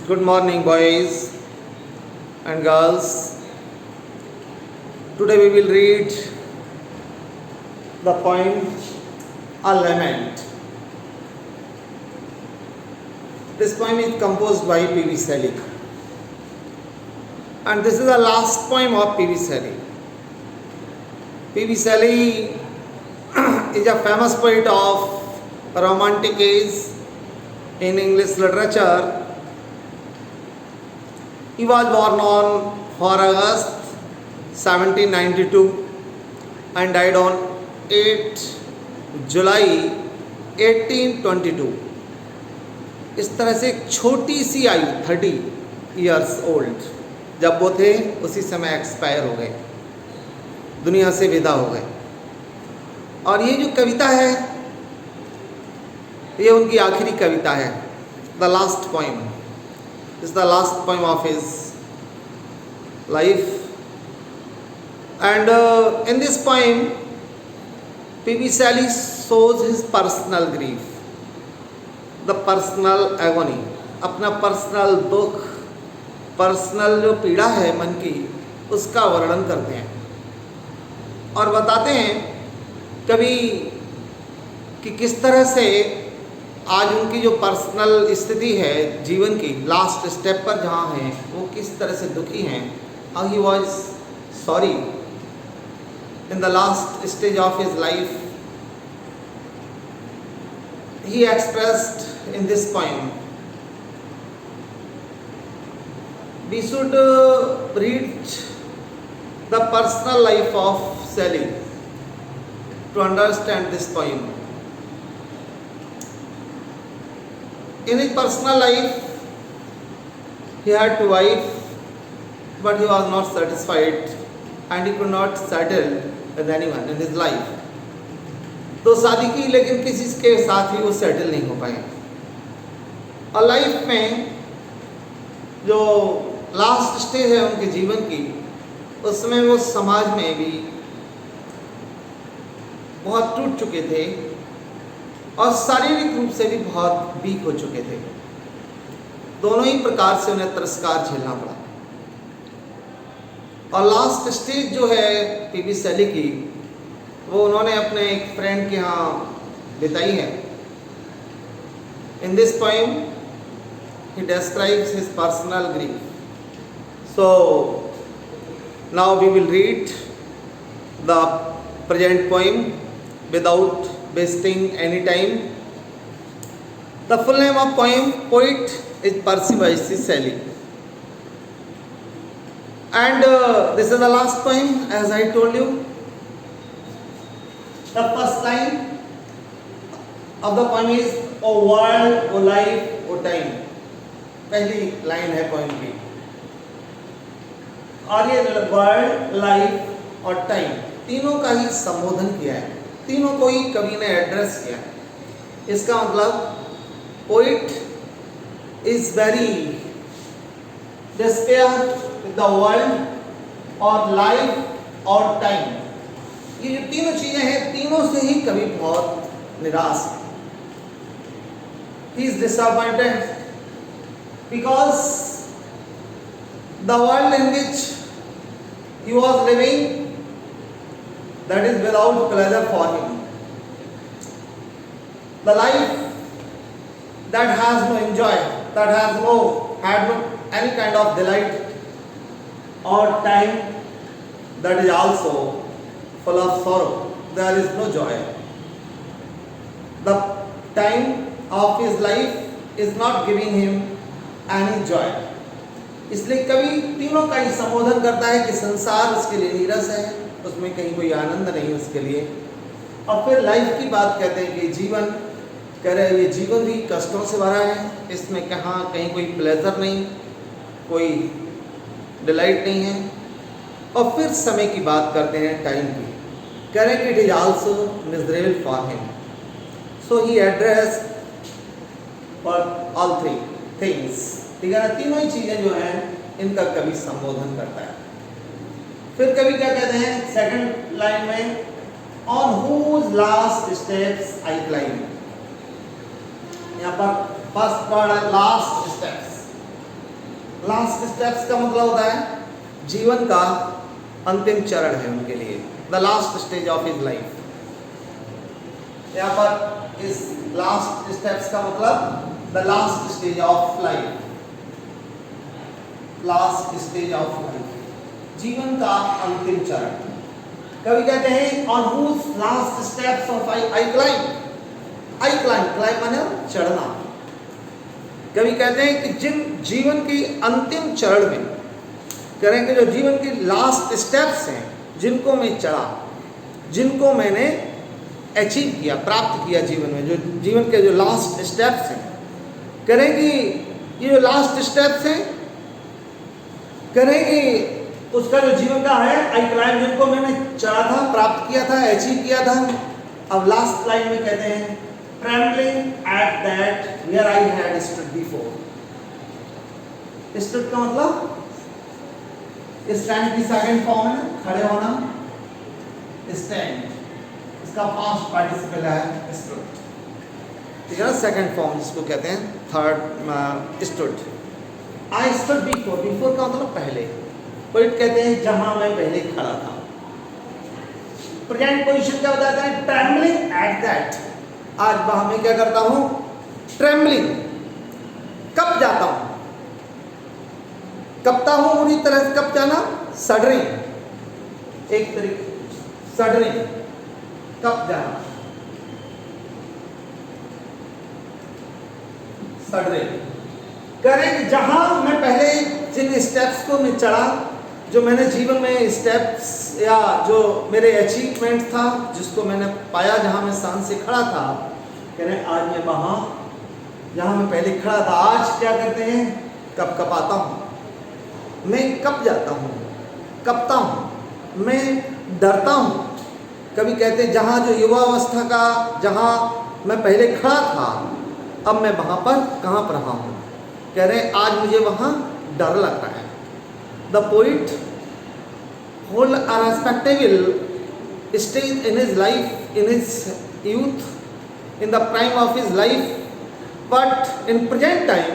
Good morning, boys and girls. Today we will read the poem A Lament. This poem is composed by P.V. Selig. And this is the last poem of P.V. Selig. P.V. Selig is a famous poet of Romantic age in English literature. He was born on 4 August 1792 and died on 8 जुलाई 1822. इस तरह से एक छोटी सी आयु 30 years old जब वो थे उसी समय एक्सपायर हो गए, दुनिया से विदा हो गए. और ये जो कविता है ये उनकी आखिरी कविता है. The last poem is the last poem of his life, and in this poem P.V. Selig shows his personal grief, the personal agony, अपना पर्सनल दुख, पर्सनल जो पीड़ा है मन की उसका वर्णन करते हैं और बताते हैं कभी कि किस तरह से आज उनकी जो पर्सनल स्थिति है जीवन की लास्ट स्टेप पर जहाँ हैं वो किस तरह से दुखी हैं. How he was sorry in the last stage of his life. He expressed in this poem. We should read the personal life of Selig to understand this poem. In his personal life, he had two wives, but he was not satisfied and he could not settle with anyone in his life. तो शादी की लेकिन किसी के साथ भी वो settle नहीं हो पाए. और लाइफ में जो लास्ट स्टेज है उनके जीवन की उसमें वो समाज में भी बहुत टूट चुके थे और शारीरिक रूप से भी बहुत वीक हो चुके थे. दोनों ही प्रकार से उन्हें तिरस्कार झेलना पड़ा. और लास्ट स्टेज जो है P.V. Selig की वो उन्होंने अपने एक फ्रेंड के यहाँ बिताई है. In this poem he describes his personal grief. So now we will read the present poem without wasting any time. The full name of poet is Percy Bysshe Shelley, and this is the last poem as I told you. The first line of the poem is O world, O life, O time. पहली line है poem की. और ये world, life और time तीनों का ही संबोधन किया है, तीनों को ही कवि ने एड्रेस किया. इसका मतलब poet is very despair with the world और लाइफ और टाइम. ये जो तीनों चीजें हैं तीनों से ही कवि बहुत निराश है. He is disappointed because the world in which he was living that is without pleasure for him. The life that has no enjoy, that has had no any kind of delight, or time that is also full of sorrow, there is no joy. The time of his life is not giving him any joy. इसलिए कवि तीनों का ही संबोधन करता है कि संसार उसके लिए नीरस है, उसमें कहीं कोई आनंद नहीं उसके लिए. और फिर लाइफ की बात कहते हैं कि जीवन कह रहे हैं ये जीवन भी कष्टों से भरा है, इसमें कहाँ कहीं कोई प्लेजर नहीं, कोई डिलाइट नहीं है. और फिर समय की बात करते हैं टाइम की, कह रहे हैं कि it is also miserable for him. So he address for all three things. ठीक है ना, तीनों ही चीज़ें जो हैं इनका कवि संबोधन करता है. फिर कभी क्या कहते हैं सेकंड लाइन में, on whose last steps I climb. यहाँ पर फर्स्ट वर्ड है लास्ट स्टेप्स. लास्ट स्टेप्स का मतलब होता है जीवन का अंतिम चरण है उनके लिए, the last stage of his life. यहाँ पर इस लास्ट स्टेप्स का मतलब the last stage of life, last stage of life, जीवन का अंतिम चरण। कभी कहते हैं on whose last steps of I climb, I climb, climb माने चढ़ना। कभी कहते हैं कि जिन जीवन की अंतिम चरण में करेंगे, जो जीवन की लास्ट स्टेप्स हैं जिनको मैं चढ़ा, जिनको मैंने अचीव किया, प्राप्त किया जीवन में, जो जीवन के जो लास्ट स्टेप्स हैं, करेंगे ये जो लास्ट स्टेप्स हैं, करेंगे उसका जो जीवन का है आई क्लाइम, जिनको मैंने चढ़ा था, प्राप्त किया था, अचीव किया था। अब लास्ट लाइन में कहते हैं trembling at that where I had stood before। stood का मतलब स्टैंड की सेकंड फॉर्म है, खड़े होना, स्टैंड, इसका पास्ट पार्टिसिपल है stood, ठीक है ना, सेकंड फॉर्म जिसको कहते हैं third stood। I stood before, before का मतलब पहले, पोइट कहते हैं जहां मैं पहले खड़ा था। प्रेजेंट पोजीशन क्या बताता है, ट्रेम्बलिंग एट दैट, आज वहां मैं क्या करता हूं, ट्रेम्बलिंग, कब जाता हूं, कपता हूं, पूरी तरह से कब जाना, सडरिंग, एक तरीके सडरिंग, कब जाना, सडरिंग करें जहां मैं पहले जिन स्टेप्स को मैं चढ़ा, जो मैंने जीवन में स्टेप्स या जो मेरे अचीवमेंट था, जिसको मैंने पाया, जहां मैं शान से खड़ा था, कह रहे हैं आज मैं वहां जहां मैं पहले खड़ा था, आज क्या करते हैं, कब कपाता हूं, मैं कब जाता हूं, कपता हूं, मैं डरता हूं। कभी कहते हैं जहां जो युवावस्था का, जहां मैं पहले खड़ा था, अब मैं वहां पर कहां पर रहा हूं, कह रहे हैं आज मुझे वहां डर लग रहा है। The poet hold a respectable stage in his life, in his youth, in the prime of his life, but in present time,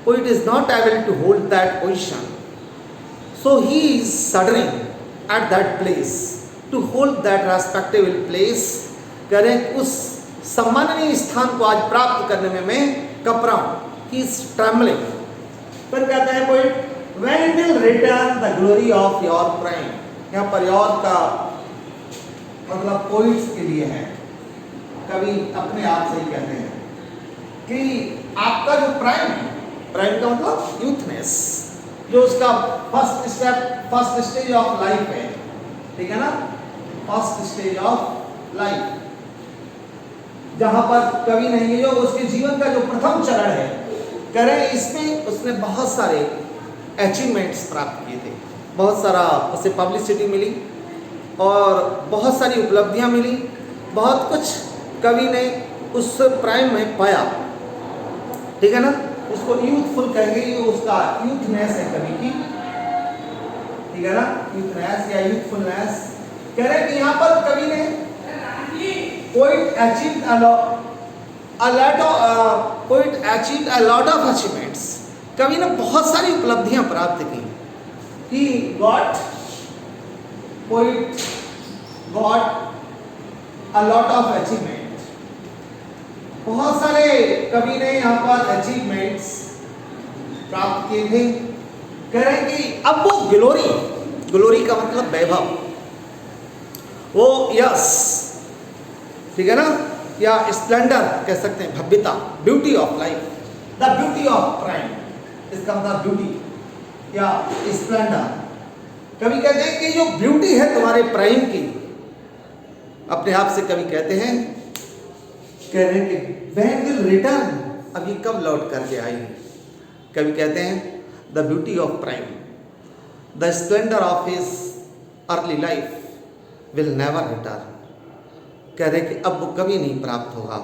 poet is not able to hold that position. So he is shuddering at that place to hold that respectable place. करें उस सम्माननीय स्थान को आज प्राप्त करने में मैं कप रहा हूँ, he is trembling। फिर कहते हैं poet, when will return the glory of your prime। यहाँ पर your का मतलब पोइट्स के लिए है, कवि अपने आप से ही कहते हैं कि आपका जो प्राइम है, प्राइम का मतलब यूथनेस, जो उसका first step, first stage of life है, ठीक है ना, फर्स्ट स्टेज ऑफ लाइफ, जहां पर कवि नहीं है, जो उसके जीवन का जो प्रथम चरण है, करें इसमें उसने बहुत सारे अचीवमेंट्स प्राप्त किए थे, बहुत सारा उसे पब्लिसिटी मिली और बहुत सारी उपलब्धियां मिली, बहुत कुछ कवि ने उस प्राइम में पाया, ठीक है ना, उसको यूथफुल कहेंगे, ये उसका यूथनेस है कवि की, ठीक है ना, यूथनेस या यूथफुलनेस। कह रहे हैं कि यहाँ पर कवि ने poet achieved a lot of achievements, कवि ने बहुत सारी उपलब्धियां प्राप्त की। He got, poet got a lot of achievements, बहुत सारे कवि ने यहाँ पर अचीवमेंट्स प्राप्त किए थे। कह रहे हैं कि अब वो ग्लोरी, ग्लोरी का मतलब वैभव, वो यस, ठीक है ना, या स्प्लेंडर कह सकते हैं, भव्यता, beauty of life, the beauty of prime, इसका मतलब ब्यूटी या स्प्लेंडर। कभी कहते हैं कि जो ब्यूटी है तुम्हारे प्राइम की, अपने आप से कभी कहते हैं, कह रहे हैं कि when will return, अभी कब लौट करके आएगी। कभी कहते हैं the beauty of prime, the splendour of his early life will never return. कह रहे कि अब वो कभी नहीं प्राप्त होगा।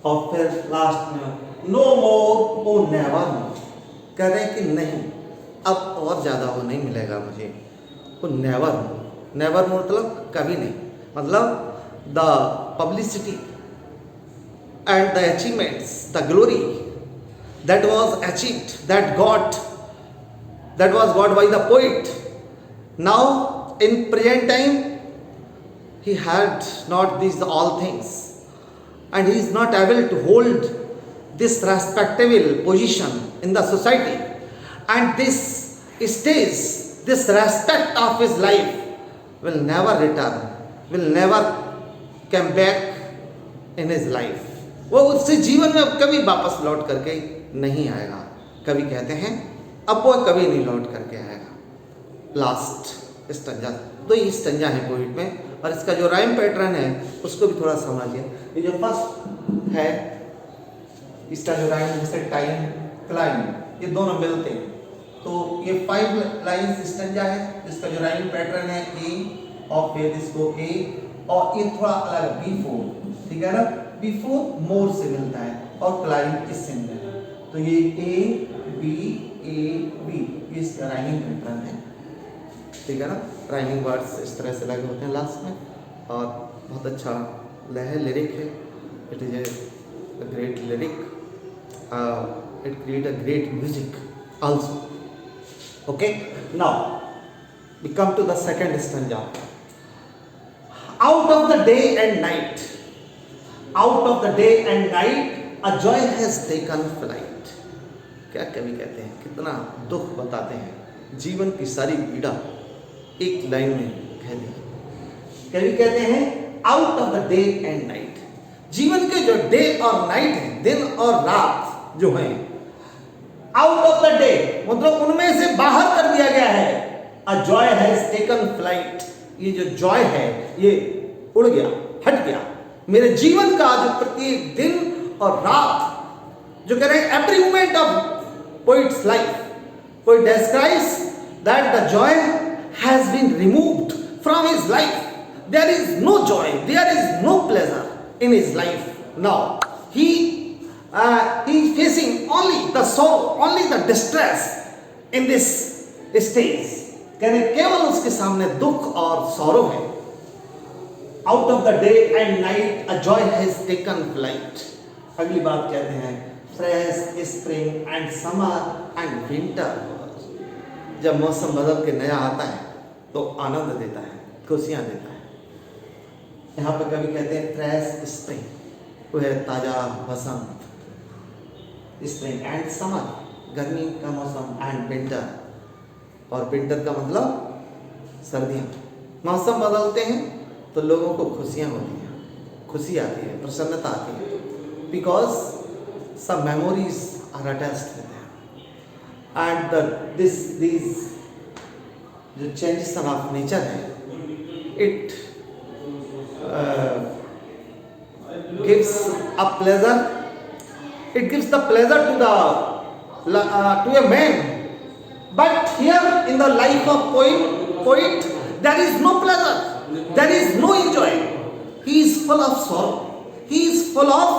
और फिर लास्ट में नो मोर ओ नेवर, कह रहे कि नहीं अब और ज़्यादा वो नहीं मिलेगा मुझे, वो नेवर, नेवर मतलब कभी नहीं, मतलब the publicity and the achievements, the glory that was achieved, that got that was got by the poet. Now in present time he had not these all things, and he is not able to hold this respectable position in the society, and this stage, this respect of his life will never return, will never come back in his life. वो उससे जीवन में कभी वापस लौट करके नहीं आएगा. कभी कहते हैं अब वो कभी नहीं लौट करके आएगा. लास्ट स्टंजा, दो ही स्टंजा है पोइट में, और इसका जो राइम पैटर्न है उसको भी थोड़ा समझिए. ये जो फर्स्ट है इसका जो राइम जैसे टाइम क्लाइम, ये दोनों मिलते हैं, तो ये 5 लाइन्स स्टंजा है. इसका जो राइम पैटर्न है ए, और फिर इसको ए, और ये थोड़ा अलग बिफोर, ठीक है ना, बिफोर मोर से मिलता है, और क्लाइम इससे मिलता है. तो ये ए बी, ये इसका राइमिंग पैटर्न है, ठीक है ना. राइमिंग वर्ड्स इस तरह से लगे होते हैं लास्ट में, और बहुत अच्छा लय है, लिरिक है. It is a great lyric, it create a great music also. Okay, now we come to the second stanza. Out of the day and night, out of the day and night, a joy has taken flight. क्या कवि कहते हैं, कितना दुख बताते हैं, जीवन की सारी पीड़ा एक लाइन में कह दी. कवि कहते हैं out of the day and night, जीवन के जो डे और नाइट है, दिन और रात जो है, out of the day मतलब उनमें से बाहर कर दिया गया है. A joy has taken flight, ये जो जॉय है ये उड़ गया, हट गया. मेरे जीवन का जो प्रत्येक दिन और रात जो कह रहे हैं, every moment of poet's life, poet describes that the joy has been removed from his life. There is no joy, there is no pleasure in his life. Now he is facing only the sorrow, only the distress in this stage. कहने केवल उसके सामने दुख और सौरव है. Out of the day and night a joy has taken flight. अगली बात कहते हैं fresh spring and summer and winter. जब मौसम बदल के नया आता है तो आनंद देता है, खुशियां देता है. यहाँ पे कभी कहते हैं fresh spring, वो है ताजा बसंत. spring and summer, गर्मी का मौसम, and winter, और विंटर का मतलब सर्दियाँ. मौसम बदलते हैं तो लोगों को खुशियाँ होती हैं, खुशी आती है, प्रसन्नता आती है, because some memories are attached with them, and these जो changes of nature है, it gives a pleasure, it gives the pleasure to a man. But here in the life of poet there is no pleasure, there is no enjoy. He is full of sorrow, he is full of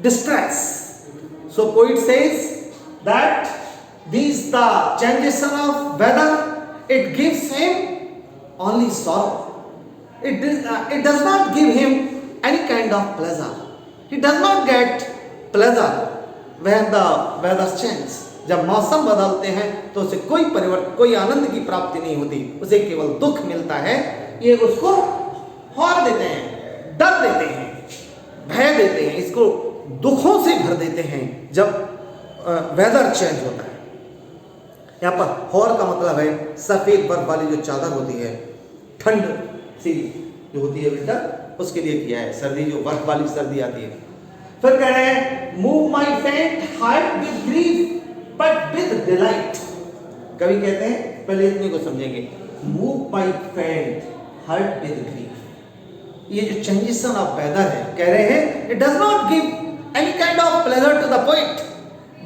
distress. So poet says that these the changes of weather, it gives him only sorrow. It does not give him any kind of pleasure. He does not get pleasure when the weather changes. जब मौसम बदलते हैं तो उसे कोई परिवर्तन, कोई आनंद की प्राप्ति नहीं होती, उसे केवल दुख मिलता है. ये उसको हौर देते हैं, डर देते हैं, भय देते हैं, इसको दुखों से भर देते हैं जब वेदर चेंज होता है. यहाँ पर हौर का मतलब है सफेद बर्फ वाली जो चादर होती है, ठंड सी जो होती है विंटर, उसके लिए किया है. सर्दी जो बर्फ वाली सर्दी आती है. फिर कह रहे हैं मूव माई फेंट heart with grief but with delight. कवि कहते हैं, पहले इतने को समझेंगे, मूव माई फेंट हार्ट विद ग्रीफ. ये जो चेंजेस ऑफ वेदर है, कह रहे हैं it does not give any kind of pleasure to the poet,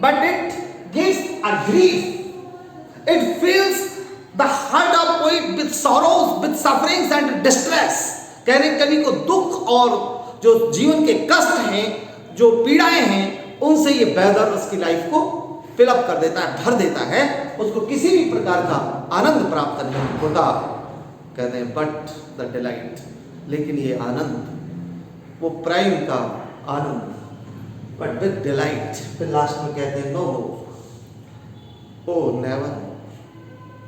but it gives a grief. It fills the heart of poet with sorrows, with sufferings and distress. कह रहे कवि को दुख और जो जीवन के कष्ट हैं, जो पीड़ाएं हैं, उनसे ये वेदर उसकी लाइफ को फिलअप कर देता है, भर देता है. उसको किसी भी प्रकार का आनंद प्राप्त नहीं होता. कहते हैं बट द डिलाइट, लेकिन ये आनंद वो प्राइम का आनंद, बट विद डिलाइट. फिर लास्ट में कहते हैं नो, ओ नेवर,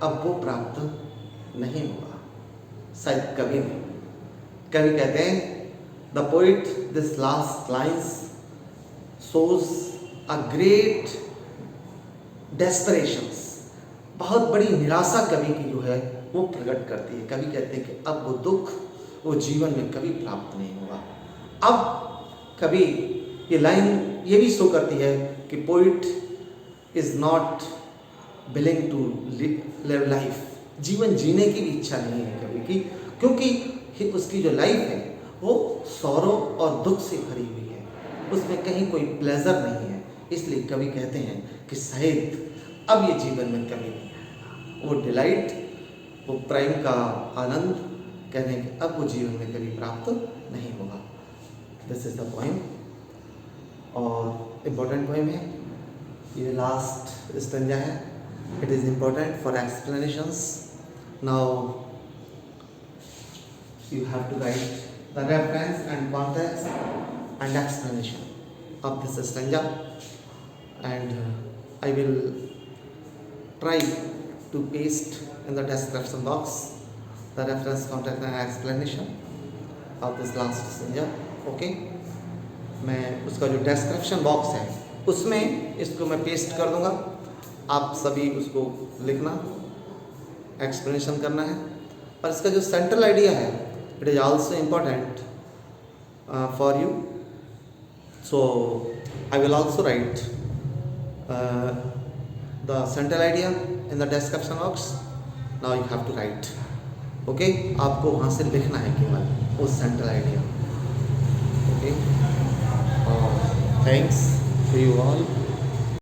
अब वो प्राप्त नहीं होगा, शायद कभी नहीं। कवि कहते हैं the poet this last lines shows a great desperations, बहुत बड़ी निराशा कवि की जो है वो प्रकट करती है। कवि कहते हैं कि अब वो दुख वो जीवन में कभी प्राप्त नहीं होगा। अब कभी ये लाइन ये भी शो करती है कि poet is not willing to live life, जीवन जीने की भी इच्छा नहीं है कवि की, क्योंकि उसकी जो लाइफ है वो sorrow और दुख से भरी हुई है, उसमें कहीं कोई प्लेजर नहीं है। इसलिए कवि कहते हैं कि शायद अब ये जीवन में कभी नहीं आएगा। वो डिलाइट, वो प्राइम का आनंद कहने कि अब वो जीवन में कभी प्राप्त नहीं होगा। दिस इज द पोएम, और इम्पोर्टेंट पोएम है ये, लास्ट स्टैंजा है। It is important for explanations. Now you have to write the reference and context and explanation of this stanza, and I will try to paste in the description box the reference, context and explanation of this last stanza. Okay, मैं उसका जो description box है उसमें इसको मैं paste कर दूंगा, आप सभी उसको लिखना, एक्सप्लेनेशन करना है। और इसका जो सेंट्रल आइडिया है, it is also important for you, so I will also write the central idea in the description box. Now you have to write, okay, आपको वहाँ से लिखना है केवल उस central idea, okay. Thanks to you all.